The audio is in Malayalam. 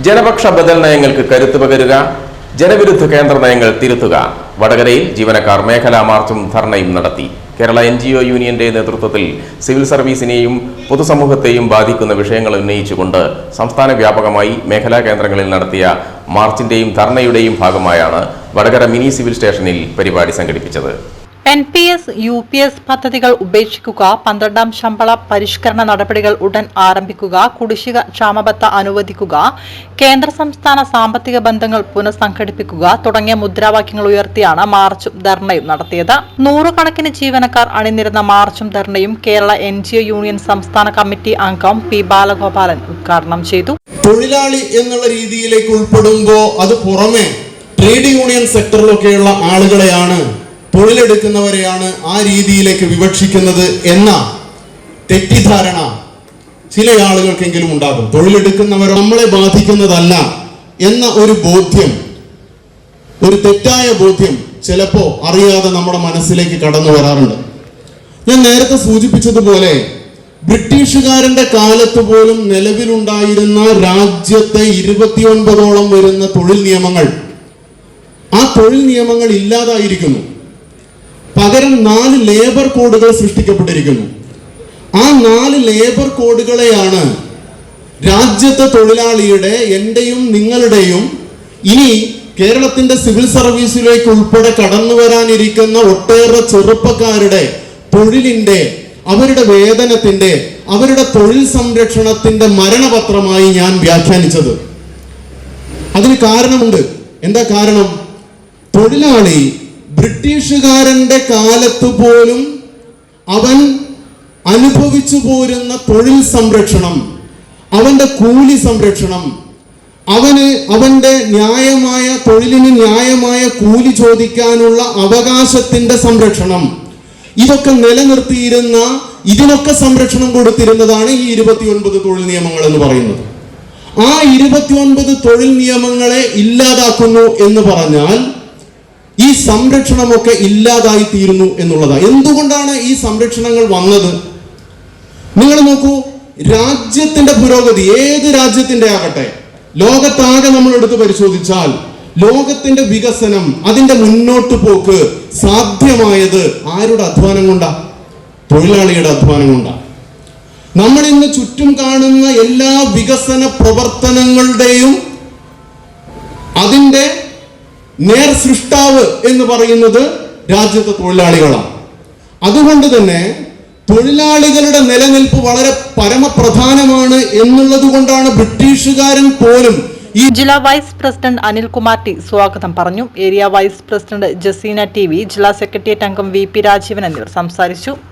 ജനപക്ഷ ബദൽ നയങ്ങൾക്ക് കരുത്തു പകരുക, ജനവിരുദ്ധ കേന്ദ്ര നയങ്ങൾ തിരുത്തുക. വടകരയിൽ ജീവനക്കാർ മേഖലാ മാർച്ചും ധർണയും നടത്തി. കേരള NGO യൂണിയന്റെ നേതൃത്വത്തിൽ സിവിൽ സർവീസിനെയും പൊതുസമൂഹത്തെയും ബാധിക്കുന്ന വിഷയങ്ങൾ ഉന്നയിച്ചുകൊണ്ട് സംസ്ഥാന വ്യാപകമായി മേഖലാ കേന്ദ്രങ്ങളിൽ നടത്തിയ മാർച്ചിന്റെയും ധർണയുടെയും ഭാഗമായാണ് വടകര മിനി സിവിൽ സ്റ്റേഷനിൽ പരിപാടി സംഘടിപ്പിച്ചത്. NPS, UPS പദ്ധതികൾ ഉപേക്ഷിക്കുക, 12ാം ശമ്പള പരിഷ്കരണ നടപടികൾ ഉടൻ ആരംഭിക്കുക, കുടിശ്ശിക ക്ഷാമബത്ത അനുവദിക്കുക, കേന്ദ്ര സംസ്ഥാന സാമ്പത്തിക ബന്ധങ്ങൾ പുനഃസംഘടിപ്പിക്കുക തുടങ്ങിയ മുദ്രാവാക്യങ്ങൾ ഉയർത്തിയാണ് മാർച്ചും ധർണയും നടത്തിയത്. നൂറുകണക്കിന് ജീവനക്കാർ അണിനിരുന്ന മാർച്ചും ധർണയും കേരള NGO യൂണിയൻ സംസ്ഥാന കമ്മിറ്റി അംഗം P. ബാലഗോപാലൻ ഉദ്ഘാടനം ചെയ്തു. തൊഴിലാളി എന്നുള്ള രീതിയിലേക്ക് ഉൾപ്പെടുമ്പോൾ അത് പുറമെ ട്രേഡ് യൂണിയൻ സെക്ടറിലൊക്കെയുള്ള ആളുകളെയാണ്, തൊഴിലെടുക്കുന്നവരെയാണ് ആ രീതിയിലേക്ക് വിവക്ഷിക്കുന്നത് എന്ന തെറ്റിദ്ധാരണ ചില ആളുകൾക്കെങ്കിലും ഉണ്ടാകും. തൊഴിലെടുക്കുന്നവർ നമ്മളെ ബാധിക്കുന്നതല്ല എന്ന ഒരു ബോധ്യം, ഒരു തെറ്റായ ബോധ്യം ചിലപ്പോൾ അറിയാതെ നമ്മുടെ മനസ്സിലേക്ക് കടന്നു വരാറുണ്ട്. ഞാൻ നേരത്തെ സൂചിപ്പിച്ചതുപോലെ ബ്രിട്ടീഷുകാരന്റെ കാലത്ത് പോലും നിലവിലുണ്ടായിരുന്ന രാജ്യത്തെ 29ഓളം വരുന്ന തൊഴിൽ നിയമങ്ങൾ, ആ തൊഴിൽ നിയമങ്ങൾ ഇല്ലാതായിരിക്കുന്നു. പകരം 4 ലേബർ കോഡുകൾ സൃഷ്ടിക്കപ്പെട്ടിരിക്കുന്നു. ആ 4 ലേബർ കോഡുകളെയാണ് രാജ്യത്തെ തൊഴിലാളിയുടെ, എന്റെയും നിങ്ങളുടെയും, ഇനി കേരളത്തിന്റെ സിവിൽ സർവീസിലേക്ക് ഉൾപ്പെടെ കടന്നു വരാനിരിക്കുന്ന ഒട്ടേറെ ചെറുപ്പക്കാരുടെ തൊഴിലിന്റെ, അവരുടെ വേതനത്തിന്റെ, അവരുടെ തൊഴിൽ സംരക്ഷണത്തിന്റെ മരണപത്രമായി ഞാൻ വ്യാഖ്യാനിച്ചത്. അതിന് കാരണമുണ്ട്. എന്താ കാരണം? തൊഴിലാളി ബ്രിട്ടീഷുകാരന്റെ കാലത്ത് പോലും അവൻ അനുഭവിച്ചു പോരുന്ന തൊഴിൽ സംരക്ഷണം, അവന്റെ കൂലി സംരക്ഷണം, അവന്റെ ന്യായമായ തൊഴിലിന് ന്യായമായ കൂലി ചോദിക്കാനുള്ള അവകാശത്തിന്റെ സംരക്ഷണം, ഇതൊക്കെ നിലനിർത്തിയിരുന്ന, ഇതിനൊക്കെ സംരക്ഷണം കൊടുത്തിരുന്നതാണ് ഈ 29 തൊഴിൽ നിയമങ്ങൾ എന്ന് പറയുന്നത്. ആ 29 തൊഴിൽ നിയമങ്ങളെ ഇല്ലാതാക്കുന്നു എന്ന് പറഞ്ഞാൽ ഈ സംരക്ഷണമൊക്കെ ഇല്ലാതായി തീരുന്നു എന്നുള്ളതാണ്. എന്തുകൊണ്ടാണ് ഈ സംരക്ഷണങ്ങൾ വന്നത്? നിങ്ങൾ നോക്കൂ, രാജ്യത്തിന്റെ പുരോഗതി, ഏത് രാജ്യത്തിന്റെ ആകട്ടെ, ലോകത്താകെ നമ്മൾ എടുത്ത് പരിശോധിച്ചാൽ ലോകത്തിന്റെ വികസനം, അതിന്റെ മുന്നോട്ട് പോക്ക് സാധ്യമായത് ആരുടെ അധ്വാനം കൊണ്ടാ? തൊഴിലാളിയുടെ അധ്വാനം കൊണ്ടാ. നമ്മൾ ഇന്ന് ചുറ്റും കാണുന്ന എല്ലാ വികസന പ്രവർത്തനങ്ങളുടെയും അതിന്റെ നേർ സൃഷ്ടാവ് എന്ന് പറയുന്നത് രാജ്യത്തെ തൊഴിലാളികളാണ്. അതുകൊണ്ട് തന്നെ തൊഴിലാളികളുടെ നിലനിൽപ്പ് വളരെ പരമപ്രധാനമാണ് എന്നുള്ളത് കൊണ്ടാണ് ബ്രിട്ടീഷുകാരൻ പോലും ജില്ലാ വൈസ് പ്രസിഡന്റ് അനിൽകുമാർ ടി സ്വാഗതം പറഞ്ഞു. Area vice president Jaseena TV, ജില്ലാ സെക്രട്ടേറിയറ്റ് അംഗം VP രാജീവൻ എന്നിവർ സംസാരിച്ചു.